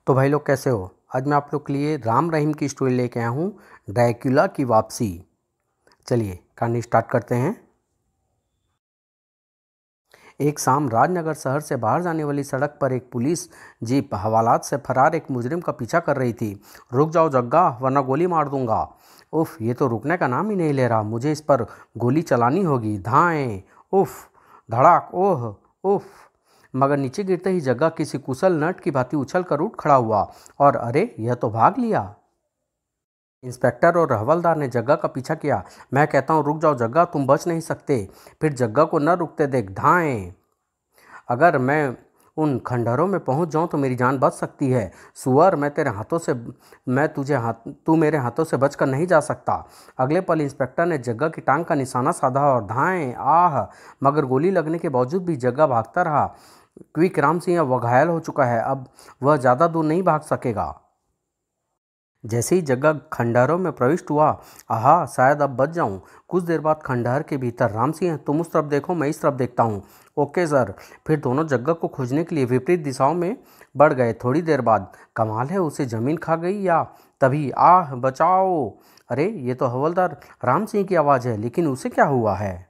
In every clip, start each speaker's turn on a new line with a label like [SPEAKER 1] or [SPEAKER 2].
[SPEAKER 1] तो भाई लोग कैसे हो। आज मैं आप लोग के लिए राम रहीम की स्टोरी लेके आया हूँ, ड्रैकुला की वापसी। चलिए कहानी स्टार्ट करते हैं। एक शाम राजनगर शहर से बाहर जाने वाली सड़क पर एक पुलिस जीप हवालात से फरार एक मुजरिम का पीछा कर रही थी। रुक जाओ जग्गा, वरना गोली मार दूंगा। उफ, ये तो रुकने का नाम ही नहीं ले रहा। मुझे इस पर गोली चलानी होगी। धाएं। उफ, धड़ाक। ओह, उफ। मगर नीचे गिरते ही जग्गा किसी कुशल नट की भांति उछल कर उठ खड़ा हुआ और अरे, यह तो भाग लिया। इंस्पेक्टर और हवलदार ने जग्गा का पीछा किया। मैं कहता हूँ रुक जाओ जग्गा, तुम बच नहीं सकते। फिर जग्गा को न रुकते देख धाएं। अगर मैं उन खंडहरों में पहुंच जाऊं तो मेरी जान बच सकती है। सुअर, तू मेरे हाथों से बचकर नहीं जा सकता। अगले पल इंस्पेक्टर ने जग्गा की टांग का निशाना साधा और धाएं। आह, मगर गोली लगने के बावजूद भी जग्गा भागता रहा। क्विक राम सिंह अब घायल हो चुका है। अब वह ज़्यादा दूर नहीं भाग सकेगा। जैसे ही जग्गा खंडहरों में प्रविष्ट हुआ, आहा, शायद अब बच जाऊं। कुछ देर बाद खंडहर के भीतर राम सिंह, तुम उस तरफ देखो, मैं इस तरफ देखता हूँ। Okay sir. फिर दोनों जग्गा को खोजने के लिए विपरीत दिशाओं में बढ़ गए। थोड़ी देर बाद, कमाल है, उसे जमीन खा गई या तभी आह बचाओ। अरे, ये तो हवलदार राम सिंह की आवाज़ है, लेकिन उसे क्या हुआ है?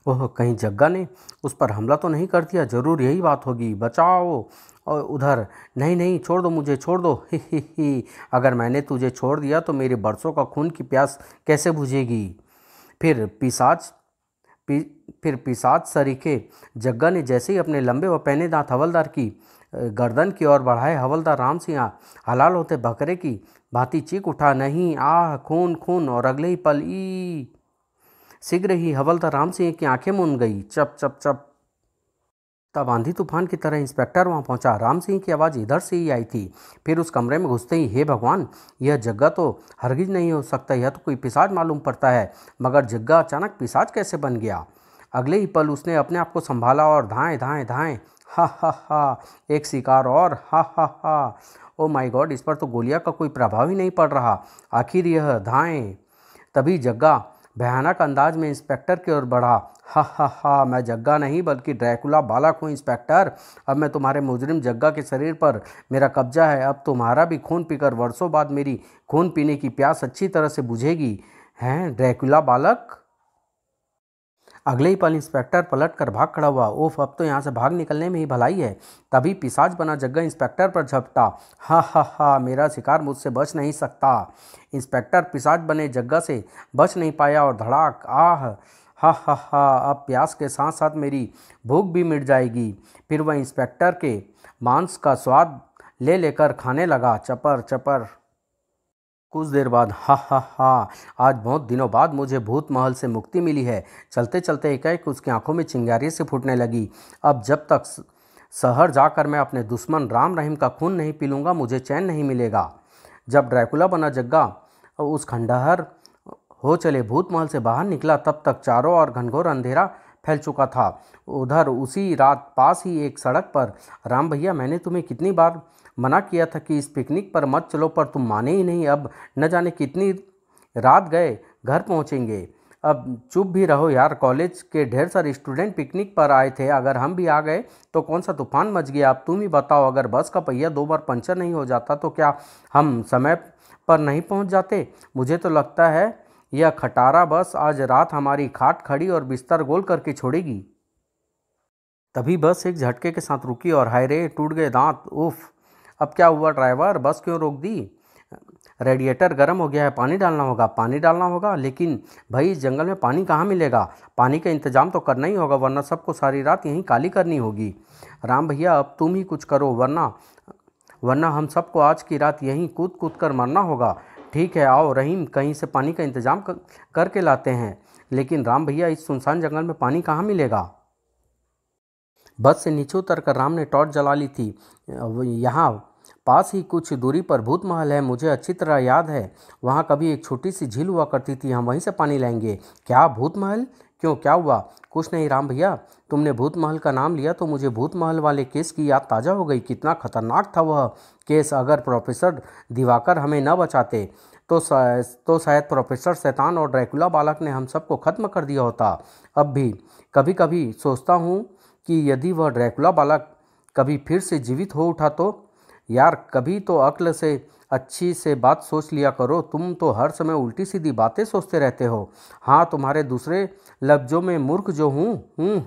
[SPEAKER 1] ओह, कहीं जग्गा ने उस पर हमला तो नहीं कर दिया? जरूर यही बात होगी। बचाओ। और उधर, नहीं नहीं, छोड़ दो मुझे, छोड़ दो। ही। अगर मैंने तुझे छोड़ दिया तो मेरे बरसों का खून की प्यास कैसे बुझेगी? फिर पिशाच पि, फिर पिशाच सरीखे जग्गा ने जैसे ही अपने लंबे व पैने दांत हवलदार की गर्दन की ओर बढ़ाए, हवलदार राम सिंह हलाल होते बकरे की भांति चीख उठा, नहीं, आह, खून खून। और अगले ही पल ई शीघ्र ही हवलदार राम सिंह की आंखें मूंद गई। चप चप चप। तब आंधी तूफान की तरह इंस्पेक्टर वहां पहुंचा। राम सिंह की आवाज़ इधर से ही आई थी। फिर उस कमरे में घुसते ही, हे भगवान, यह जग्गा तो हरगिज नहीं हो सकता। यह तो कोई पिशाच मालूम पड़ता है। मगर जग्गा अचानक पिशाच कैसे बन गया? अगले ही पल उसने अपने आप को संभाला और धाएं धाएं धाएं। हा हा हा, एक शिकार और। हा हा हा। ओ माय गॉड, इस पर तो गोलियां का कोई प्रभाव ही नहीं पड़ रहा। आखिर यह धाएं। तभी जग्गा भयानक अंदाज में इंस्पेक्टर की ओर बढ़ा। हा हा हा, मैं जग्गा नहीं बल्कि ड्रैकुला बालक हूँ इंस्पेक्टर। अब मैं तुम्हारे मुजरिम जग्गा के शरीर पर मेरा कब्जा है। अब तुम्हारा भी खून पीकर वर्षों बाद मेरी खून पीने की प्यास अच्छी तरह से बुझेगी। हैं ड्रैकुला बालक? अगले ही पल इंस्पेक्टर पलट कर भाग खड़ा हुआ। ओफ, अब तो यहाँ से भाग निकलने में ही भलाई है। तभी पिशाच बना जग्गा इंस्पेक्टर पर झपटा। हा हा हा, मेरा शिकार मुझसे बच नहीं सकता। इंस्पेक्टर पिशाच बने जग्गा से बच नहीं पाया और धड़ाक। आह, हा हा हा, अब प्यास के साथ साथ मेरी भूख भी मिट जाएगी। फिर वह इंस्पेक्टर के मांस का स्वाद ले लेकर खाने लगा, चपर चपर। कुछ देर बाद, हा हा हा, आज बहुत दिनों बाद मुझे भूत महल से मुक्ति मिली है। चलते चलते एकाएक उसकी आंखों में चिंगारी से फूटने लगी। अब जब तक शहर जाकर मैं अपने दुश्मन राम रहीम का खून नहीं पी लूँगा, मुझे चैन नहीं मिलेगा। जब ड्रैकुला बना जग्गा उस खंडहर हो चले भूत महल से बाहर निकला, तब तक चारों ओर घनघोर अंधेरा फैल चुका था। उधर उसी रात पास ही एक सड़क पर, राम भैया, मैंने तुम्हें कितनी बार मना किया था कि इस पिकनिक पर मत चलो, पर तुम माने ही नहीं। अब न जाने कितनी रात गए घर पहुंचेंगे। अब चुप भी रहो यार, कॉलेज के ढेर सारे स्टूडेंट पिकनिक पर आए थे। अगर हम भी आ गए तो कौन सा तूफान मच गया। अब तुम ही बताओ, अगर बस का पहिया 2 बार पंचर नहीं हो जाता तो क्या हम समय पर नहीं पहुंच जाते? मुझे तो लगता है यह खटारा बस आज रात हमारी खाट खड़ी और बिस्तर गोल करके छोड़ेगी। तभी बस एक झटके के साथ रुकी और हाय रे, टूट गए दांत। उफ, अब क्या हुआ ड्राइवर, बस क्यों रोक दी? रेडिएटर गर्म हो गया है, पानी डालना होगा। पानी डालना होगा? लेकिन भाई, इस जंगल में पानी कहाँ मिलेगा? पानी का इंतजाम तो करना ही होगा, वरना सबको सारी रात यहीं काली करनी होगी। राम भैया, अब तुम ही कुछ करो, वरना वरना हम सबको आज की रात यहीं कूद कूद कर मरना होगा। ठीक है, आओ रहीम, कहीं से पानी का इंतजाम करके लाते हैं। लेकिन राम भैया, इस सुनसान जंगल में पानी कहाँ मिलेगा? बस से नीचे उतरकर राम ने टॉर्च जला ली थी। यहाँ पास ही कुछ दूरी पर भूत महल है, मुझे अच्छी तरह याद है। वहाँ कभी एक छोटी सी झील हुआ करती थी, हम वहीं से पानी लाएंगे। क्या भूत महल? क्यों, क्या हुआ? कुछ नहीं राम भैया, तुमने भूत महल का नाम लिया तो मुझे भूत महल वाले केस की याद ताज़ा हो गई। कितना खतरनाक था वह केस। अगर प्रोफेसर दिवाकर हमें न बचाते तो शायद प्रोफेसर शैतान और ड्रैकुला बालक ने हम सबको खत्म कर दिया होता। अब भी कभी कभी सोचता हूँ कि यदि वह ड्रैकुला बालक कभी फिर से जीवित हो उठा तो यार कभी तो अक्ल से अच्छी से बात सोच लिया करो, तुम तो हर समय उल्टी सीधी बातें सोचते रहते हो। हाँ, तुम्हारे दूसरे लफ्जों में मूर्ख जो हूँ।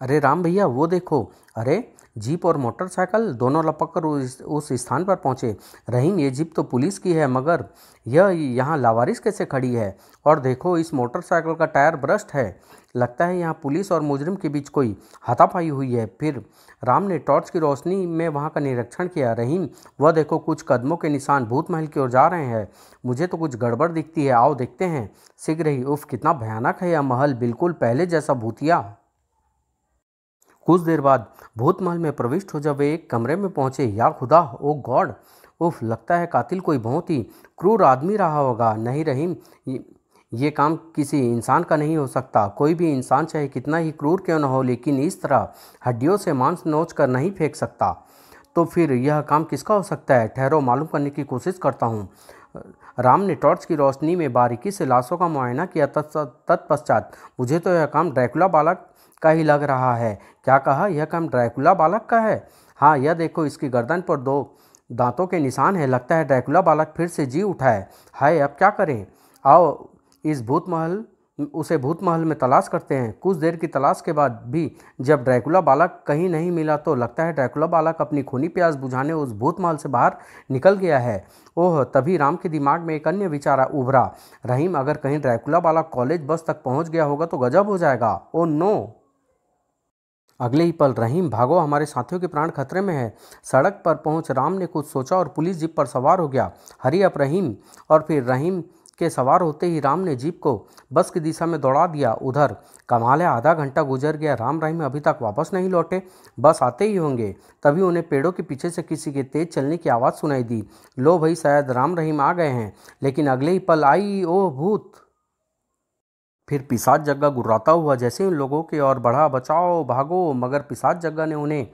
[SPEAKER 1] अरे राम भैया वो देखो। अरे जीप और मोटरसाइकिल दोनों लपक कर उस स्थान पर पहुंचे। रहीम, ये जीप तो पुलिस की है, मगर यह यहाँ लावारिस कैसे खड़ी है? और देखो इस मोटरसाइकिल का टायर ब्रस्ट है। लगता है यहाँ पुलिस और मुजरिम के बीच कोई हाथापाई हुई है। फिर राम ने टॉर्च की रोशनी में वहाँ का निरीक्षण किया। रहीम, वह देखो कुछ कदमों के निशान भूत महल की ओर जा रहे हैं। मुझे तो कुछ गड़बड़ दिखती है, आओ देखते हैं शीघ्र ही। उफ, कितना भयानक है यह महल, बिल्कुल पहले जैसा भूतिया। कुछ देर बाद भूत महल में प्रविष्ट हो जब वे एक कमरे में पहुंचे, या खुदा, ओ गॉड! उफ, लगता है कातिल कोई बहुत ही क्रूर आदमी रहा होगा। नहीं रहीम, ये काम किसी इंसान का नहीं हो सकता। कोई भी इंसान चाहे कितना ही क्रूर क्यों न हो, लेकिन इस तरह हड्डियों से मांस नोच कर नहीं फेंक सकता। तो फिर यह काम किसका हो सकता है? ठहरो, मालूम करने की कोशिश करता हूँ। राम ने टॉर्च की रोशनी में बारीकी से लाशों का मुआयना किया। तत्पश्चात, मुझे तो यह काम ड्रैकुला बालक का ही लग रहा है। क्या कहा? यह काम ड्रैकुला बालक का है? हाँ, यह देखो, इसकी गर्दन पर 2 दांतों के निशान हैं। लगता है ड्रैकुला बालक फिर से जी उठा है। हाय, अब क्या करें? आओ इस भूत महल में तलाश करते हैं। कुछ देर की तलाश के बाद भी जब ड्रैकुला बालक कहीं नहीं मिला, तो लगता है ड्रैकुला बालक अपनी खूनी प्यास बुझाने उस भूत महल से बाहर निकल गया है। ओह, तभी राम के दिमाग में एक अन्य विचार उभरा। रहीम, अगर कहीं ड्रैकुला बालक कॉलेज बस तक पहुंच गया होगा तो गजब हो जाएगा। Oh no! अगले ही पल, रहीम भागो, हमारे साथियों के प्राण खतरे में है। सड़क पर पहुंच राम ने कुछ सोचा और पुलिस जीप पर सवार हो गया। हरी अप रहीम! और फिर रहीम के सवार होते ही राम ने जीप को बस की दिशा में दौड़ा दिया। उधर कमाल है, आधा घंटा गुजर गया, राम रहीम अभी तक वापस नहीं लौटे। बस आते ही होंगे। तभी उन्हें पेड़ों के पीछे से किसी के तेज चलने की आवाज़ सुनाई दी। लो भाई, शायद राम रहीम आ गए हैं। लेकिन अगले ही पल आई, ओह भूत! फिर पिशाच जग्गा गुर्राता हुआ जैसे उन लोगों की ओर बढ़ा। बचाओ, भागो! मगर पिशाच जग्गा ने उन्हें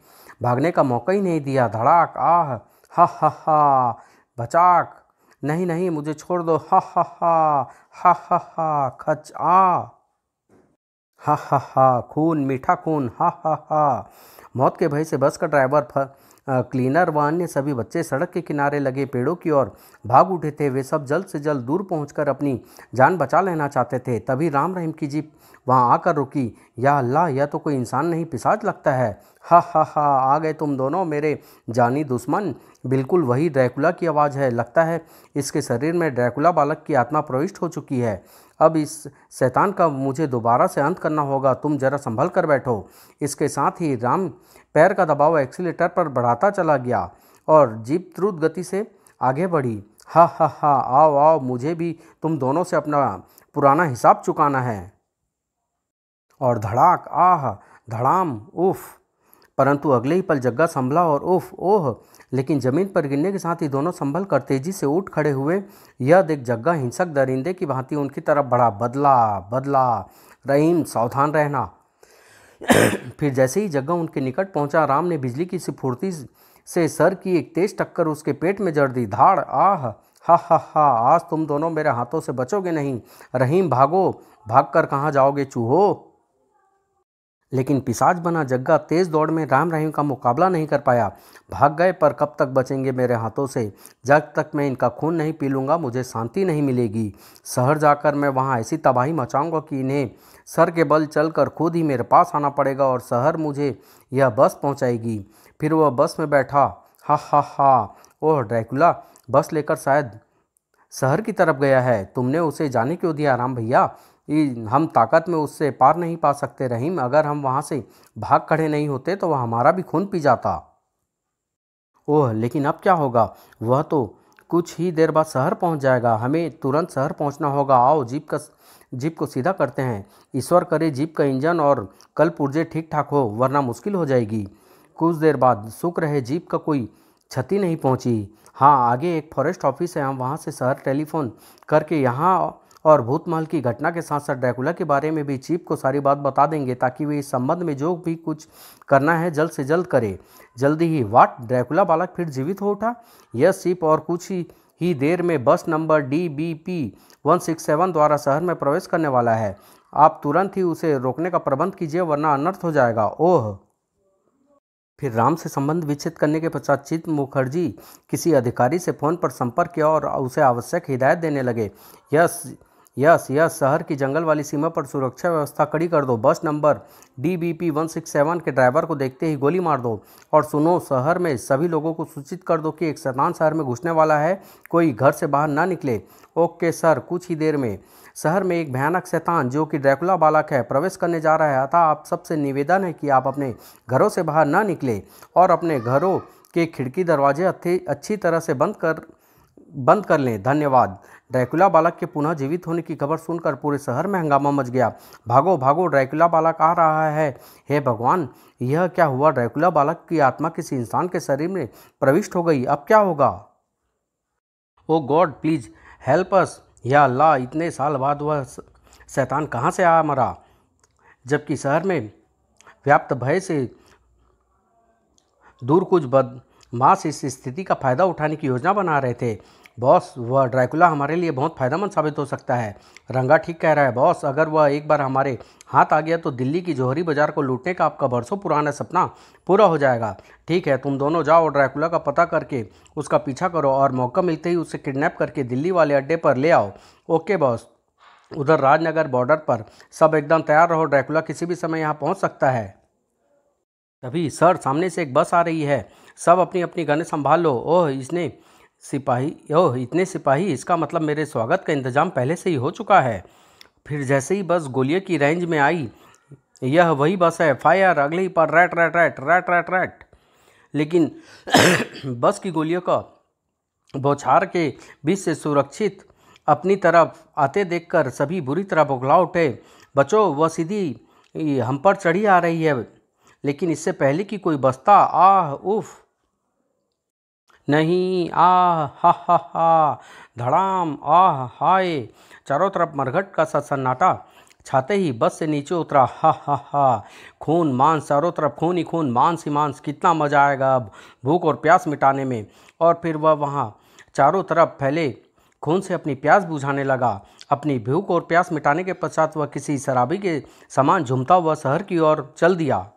[SPEAKER 1] भागने का मौका ही नहीं दिया। धड़ाक! आह! हा हा हा! बचाक! नहीं नहीं, मुझे छोड़ दो! हा हा हा! हा हा हा! खच! आ! हा हा हा! खून, मीठा खून! हा हा हा! मौत के भय से बस का ड्राइवर, क्लीनर व अन्य सभी बच्चे सड़क के किनारे लगे पेड़ों की ओर भाग उठे थे। वे सब जल्द से जल्द दूर पहुंचकर अपनी जान बचा लेना चाहते थे। तभी राम रहीम की जीप वहां आकर रुकी। या अल्लाह, यह तो कोई इंसान नहीं पिशाच लगता है। हा हा हा! आ गए तुम दोनों मेरे जानी दुश्मन। बिल्कुल वही ड्रैकुला की आवाज़ है। लगता है इसके शरीर में ड्रैकुला बालक की आत्मा प्रविष्ट हो चुकी है। अब इस शैतान का मुझे दोबारा से अंत करना होगा। तुम जरा संभल कर बैठो। इसके साथ ही राम पैर का दबाव एक्सीलेटर पर बढ़ाता चला गया और जीप द्रुत गति से आगे बढ़ी। हा हा हा! आओ आओ, मुझे भी तुम दोनों से अपना पुराना हिसाब चुकाना है। और धड़ाक! आह! धड़ाम! उफ! परंतु अगले ही पल जग्गा संभला और उफ ओह! लेकिन जमीन पर गिरने के साथ ही दोनों संभल कर तेजी से उठ खड़े हुए। यह देख जग्गा हिंसक दरिंदे की भांति उनकी तरफ बढ़ा। बदला बदला! रहीम, सावधान रहना! फिर जैसे ही जग्गा उनके निकट पहुंचा, राम ने बिजली की सी फुर्ती से सर की एक तेज टक्कर उसके पेट में जड़ दी। धाड़! आह! हा हा हा! आज तुम दोनों मेरे हाथों से बचोगे नहीं। रहीम, भागो! भागकर कहाँ जाओगे चूहो? लेकिन पिशाच बना जग्गा तेज दौड़ में राम रहीम का मुकाबला नहीं कर पाया। भाग गए, पर कब तक बचेंगे मेरे हाथों से? जब तक मैं इनका खून नहीं पी लूँगा मुझे शांति नहीं मिलेगी। शहर जाकर मैं वहाँ ऐसी तबाही मचाऊंगा कि इन्हें सर के बल चलकर खुद ही मेरे पास आना पड़ेगा और शहर मुझे यह बस पहुँचाएगी। फिर वह बस में बैठा। हा हा हा! ओह ड्रैकुला बस लेकर शायद शहर की तरफ गया है। तुमने उसे जाने क्यों दिया राम भैया? हम ताकत में उससे पार नहीं पा सकते रहीम। अगर हम वहाँ से भाग खड़े नहीं होते तो वह हमारा भी खून पी जाता। ओह, लेकिन अब क्या होगा? वह तो कुछ ही देर बाद शहर पहुँच जाएगा। हमें तुरंत शहर पहुँचना होगा। आओ जीप को सीधा करते हैं। ईश्वर करे जीप का इंजन और कल पुर्जे ठीक ठाक हो, वरना मुश्किल हो जाएगी। कुछ देर बाद शुक्र है जीप का कोई क्षति नहीं पहुंची। हाँ, आगे एक फॉरेस्ट ऑफिस है, हम वहाँ से शहर टेलीफोन करके यहाँ और भूतमहल की घटना के साथ साथ ड्रैकुला के बारे में भी चीफ को सारी बात बता देंगे, ताकि वे इस संबंध में जो भी कुछ करना है जल्द से जल्द करे। जल्दी ही वाट! ड्रैकुला बालक फिर जीवित हो उठा। यह शिप और कुछ ही देर में बस नंबर DBP 167 द्वारा शहर में प्रवेश करने वाला है। आप तुरंत ही उसे रोकने का प्रबंध कीजिए, वरना अनर्थ हो जाएगा। ओह! फिर राम से संबंध विच्छेद करने के पश्चात चित्त मुखर्जी किसी अधिकारी से फोन पर संपर्क किया और उसे आवश्यक हिदायत देने लगे। यस यस यस, शहर की जंगल वाली सीमा पर सुरक्षा व्यवस्था कड़ी कर दो। बस नंबर DBP 167 के ड्राइवर को देखते ही गोली मार दो। और सुनो, शहर में सभी लोगों को सूचित कर दो कि एक शैतान शहर में घुसने वाला है, कोई घर से बाहर ना निकले। ओके सर, कुछ ही देर में शहर में एक भयानक शैतान जो कि ड्रैकुला बालक है प्रवेश करने जा रहा है, अतः आप सबसे निवेदन है कि आप अपने घरों से बाहर ना निकले और अपने घरों के खिड़की दरवाजे अच्छी तरह से बंद कर लें। धन्यवाद। ड्रैकुला बालक के पुनः जीवित होने की खबर सुनकर पूरे शहर में हंगामा मच गया। भागो भागो, ड्रैकुला बालक आ रहा है। हे भगवान, यह क्या हुआ? ड्रैकुला बालक की आत्मा किसी इंसान के शरीर में प्रविष्ट हो गई। अब क्या होगा? ओ गॉड, प्लीज हेल्प अस। या अल्लाह, इतने साल बाद वह शैतान कहाँ से आ मरा, जबकि शहर में व्याप्त भय से दूर कुछ बदमाश इस स्थिति का फायदा उठाने की योजना बना रहे थे। बॉस, वह ड्रैकुला हमारे लिए बहुत फायदेमंद साबित हो सकता है। रंगा ठीक कह रहा है बॉस, अगर वह एक बार हमारे हाथ आ गया तो दिल्ली की जौहरी बाजार को लूटने का आपका बरसों पुराना सपना पूरा हो जाएगा। ठीक है, तुम दोनों जाओ, ड्रैकुला का पता करके उसका पीछा करो और मौका मिलते ही उसे किडनैप करके दिल्ली वाले अड्डे पर ले आओ। Okay boss. उधर राजनगर बॉर्डर पर सब एकदम तैयार रहो, ड्रैकुला किसी भी समय यहाँ पहुँच सकता है। तभी सर, सामने से एक बस आ रही है, सब अपनी अपनी गनें संभाल लो। ओह इतने सिपाही, इसका मतलब मेरे स्वागत का इंतजाम पहले से ही हो चुका है। फिर जैसे ही बस गोलियों की रेंज में आई, यह वही बस है, फायर, अगले ही पर rat rat rat rat rat rat. लेकिन बस की गोलियों का बौछार के बीच से सुरक्षित अपनी तरफ आते देखकर सभी बुरी तरह बौखला उठे। बचो, वह सीधी हम पर चढ़ी आ रही है। लेकिन इससे पहले कि कोई बसता, आह उफ, नहीं, आह हा हा हा, धड़ाम, आह हाय। चारों तरफ मरघट का सा सन्नाटा छाते ही बस से नीचे उतरा। हा हा हा, खून मांस, चारों तरफ खून ही खून, मांस ही मांस। कितना मजा आएगा अब भूख और प्यास मिटाने में। और फिर वह वहाँ चारों तरफ फैले खून से अपनी प्यास बुझाने लगा। अपनी भूख और प्यास मिटाने के पश्चात वह किसी शराबी के समान झूमता हुआ शहर की ओर चल दिया।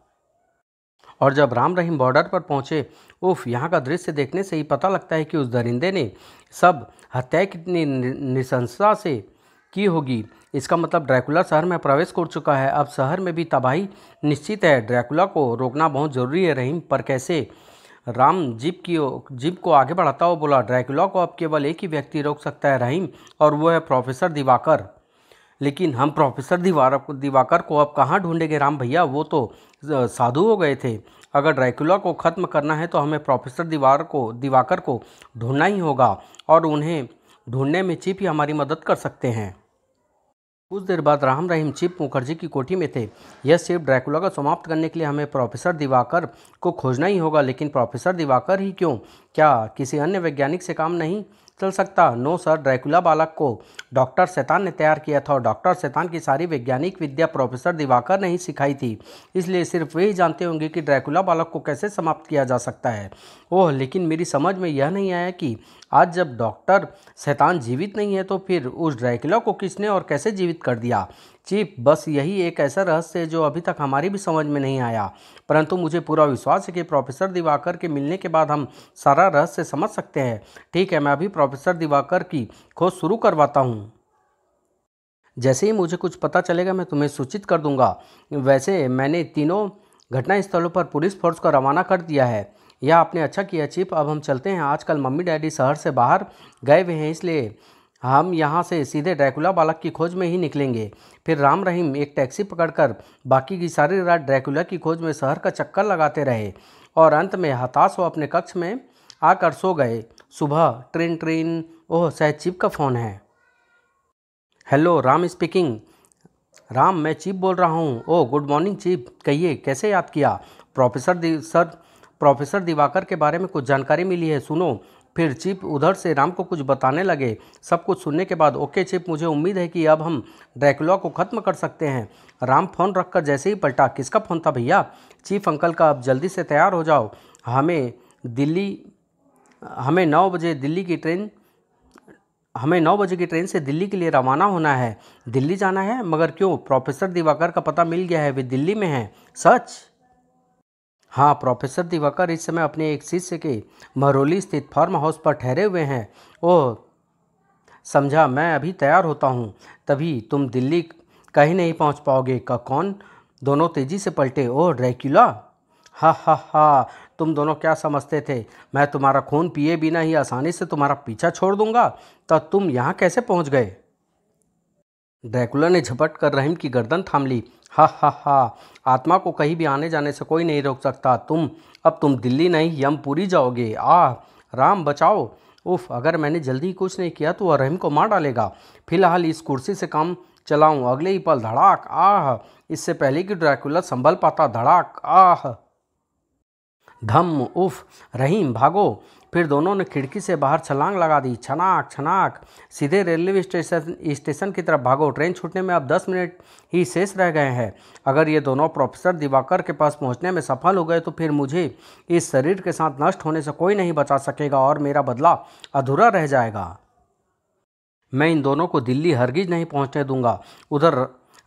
[SPEAKER 1] और जब राम रहीम बॉर्डर पर पहुंचे, उफ, यहाँ का दृश्य देखने से ही पता लगता है कि उस दरिंदे ने सब हत्याएं कितनी निशंसता से की होगी। इसका मतलब ड्रैकुला शहर में प्रवेश कर चुका है। अब शहर में भी तबाही निश्चित है। ड्रैकुला को रोकना बहुत ज़रूरी है रहीम, पर कैसे? राम जीप को आगे बढ़ाता हुआ बोला, ड्रैकुला को अब केवल एक ही व्यक्ति रोक सकता है रहीम, और वो है प्रोफेसर दिवाकर। लेकिन हम प्रोफेसर दिवाकर को अब कहाँ ढूंढेंगे राम भैया? वो तो साधु हो गए थे। अगर ड्रैकुला को ख़त्म करना है तो हमें प्रोफेसर दिवाकर को ढूंढना ही होगा, और उन्हें ढूंढने में चिप ही हमारी मदद कर सकते हैं। कुछ देर बाद राम रहीम चिप मुखर्जी की कोठी में थे। यह सिर्फ ड्रैकुला को समाप्त करने के लिए हमें प्रोफेसर दिवाकर को खोजना ही होगा। लेकिन प्रोफेसर दिवाकर ही क्यों? क्या किसी अन्य वैज्ञानिक से काम नहीं चल सकता? नो सर, ड्रैकुला बालक को डॉक्टर शैतान ने तैयार किया था और डॉक्टर शैतान की सारी वैज्ञानिक विद्या प्रोफेसर दिवाकर ने ही सिखाई थी। इसलिए सिर्फ वे ही जानते होंगे कि ड्रैकुला बालक को कैसे समाप्त किया जा सकता है। ओह, लेकिन मेरी समझ में यह नहीं आया कि आज जब डॉक्टर शैतान जीवित नहीं है तो फिर उस ड्रैकुला को किसने और कैसे जीवित कर दिया? चीफ, बस यही एक ऐसा रहस्य है जो अभी तक हमारी भी समझ में नहीं आया, परंतु मुझे पूरा विश्वास है कि प्रोफेसर दिवाकर के मिलने के बाद हम सारा रहस्य समझ सकते हैं। ठीक है, मैं अभी प्रोफेसर दिवाकर की खोज शुरू करवाता हूँ। जैसे ही मुझे कुछ पता चलेगा मैं तुम्हें सूचित कर दूंगा। वैसे मैंने तीनों घटना स्थलों पर पुलिस फोर्स को रवाना कर दिया है। यह आपने अच्छा किया चीफ, अब हम चलते हैं। आजकल मम्मी डैडी शहर से बाहर गए हुए हैं, इसलिए हम यहाँ से सीधे ड्रैकुला बालक की खोज में ही निकलेंगे। फिर राम रहीम एक टैक्सी पकड़कर बाकी की सारी रात ड्रैकुला की खोज में शहर का चक्कर लगाते रहे और अंत में हताश हो अपने कक्ष में आकर सो गए। सुबह ट्रेन ट्रेन ओह, शायद चिप का फ़ोन है। Hello, Ram speaking. राम, मैं चीफ बोल रहा हूँ। ओह, गुड मॉर्निंग चीफ, कहिए कैसे याद किया? प्रोफेसर दिवाकर के बारे में कुछ जानकारी मिली है, सुनो। फिर चीफ उधर से राम को कुछ बताने लगे। सब कुछ सुनने के बाद, ओके चीफ, मुझे उम्मीद है कि अब हम ड्रैकुला को ख़त्म कर सकते हैं। राम फोन रखकर जैसे ही पलटा, किसका फ़ोन था भैया? चीफ अंकल का। अब जल्दी से तैयार हो जाओ, हमें 9 बजे की ट्रेन से दिल्ली के लिए रवाना होना है। दिल्ली जाना है? मगर क्यों? प्रोफेसर दिवाकर का पता मिल गया है, वे दिल्ली में हैं। सच? हाँ, प्रोफेसर दिवाकर इस समय अपने एक शिष्य के महरौली स्थित फार्म हाउस पर ठहरे हुए हैं। ओह, समझा, मैं अभी तैयार होता हूँ। तभी तुम दिल्ली कहीं नहीं पहुँच पाओगे। का कौन? दोनों तेजी से पलटे। ओह, ड्रैक्युला! हा हा हा! तुम दोनों क्या समझते थे मैं तुम्हारा खून पिए बिना ही आसानी से तुम्हारा पीछा छोड़ दूंगा? तब तुम यहाँ कैसे पहुँच गए? ड्रैकुला ने झपट कर रहीम की गर्दन थाम ली। हा हा हा! आत्मा को कहीं भी आने जाने से कोई नहीं रोक सकता। अब तुम दिल्ली नहीं यमपुरी जाओगे। आह! राम बचाओ! उफ, अगर मैंने जल्दी कुछ नहीं किया तो वह रहीम को मार डालेगा। फिलहाल इस कुर्सी से काम चलाऊं। अगले ही पल धड़ाक! आह! इससे पहले कि ड्रैकुला संभल पाता, धड़ाक! आह! धम! उफ! रहीम भागो! फिर दोनों ने खिड़की से बाहर छलांग लगा दी। छनाक छनाक! सीधे रेलवे स्टेशन की तरफ भागो। ट्रेन छूटने में अब 10 मिनट ही शेष रह गए हैं। अगर ये दोनों प्रोफेसर दिवाकर के पास पहुंचने में सफल हो गए तो फिर मुझे इस शरीर के साथ नष्ट होने से कोई नहीं बचा सकेगा और मेरा बदला अधूरा रह जाएगा। मैं इन दोनों को दिल्ली हरगिज नहीं पहुंचने दूंगा। उधर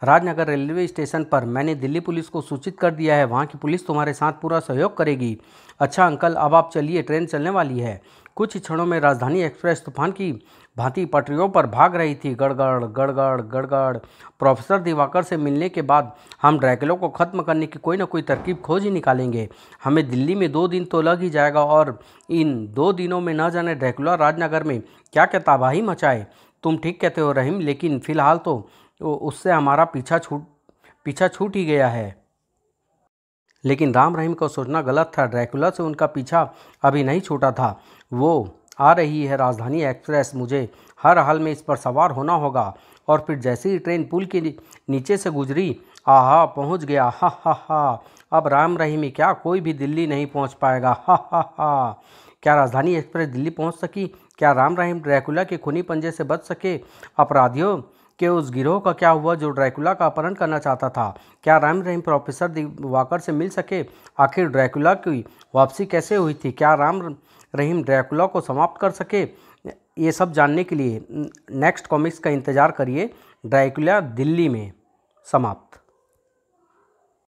[SPEAKER 1] राजनगर रेलवे स्टेशन पर मैंने दिल्ली पुलिस को सूचित कर दिया है। वहां की पुलिस तुम्हारे साथ पूरा सहयोग करेगी। अच्छा अंकल, अब आप चलिए, ट्रेन चलने वाली है। कुछ ही क्षणों में राजधानी एक्सप्रेस तूफान की भांति पटरियों पर भाग रही थी। गड़गड़ गड़गड़ गड़गड़। प्रोफेसर दिवाकर से मिलने के बाद हम ड्रैकुला को ख़त्म करने की कोई ना कोई तरकीब खोज ही निकालेंगे। हमें दिल्ली में 2 दिन तो लग ही जाएगा और इन 2 दिनों में न जाने ड्रैकुला राजनगर में क्या क्या तबाही मचाए। तुम ठीक कहते हो रहीम, लेकिन फिलहाल तो उससे हमारा पीछा छूट ही गया है। लेकिन राम रहीम को सोचना गलत था। ड्रैकुला से उनका पीछा अभी नहीं छूटा था। वो आ रही है राजधानी एक्सप्रेस। मुझे हर हाल में इस पर सवार होना होगा। और फिर जैसे ही ट्रेन पुल के नीचे से गुजरी, आहा, पहुंच गया। हा हा हा! अब राम रहीम ही क्या, कोई भी दिल्ली नहीं पहुंच पाएगा। हा हा हा! क्या राजधानी एक्सप्रेस दिल्ली पहुंच सकी? क्या राम रहीम ड्रैकुला के खूनी पंजे से बच सके? अपराधियों के उस गिरोह का क्या हुआ जो ड्रैकुला का अपहरण करना चाहता था? क्या राम रहीम प्रोफेसर दिवाकर से मिल सके? आखिर ड्रैकुला की वापसी कैसे हुई थी? क्या राम रहीम ड्रैकुला को समाप्त कर सके? ये सब जानने के लिए नेक्स्ट कॉमिक्स का इंतज़ार करिए। ड्रैकुला दिल्ली में समाप्त।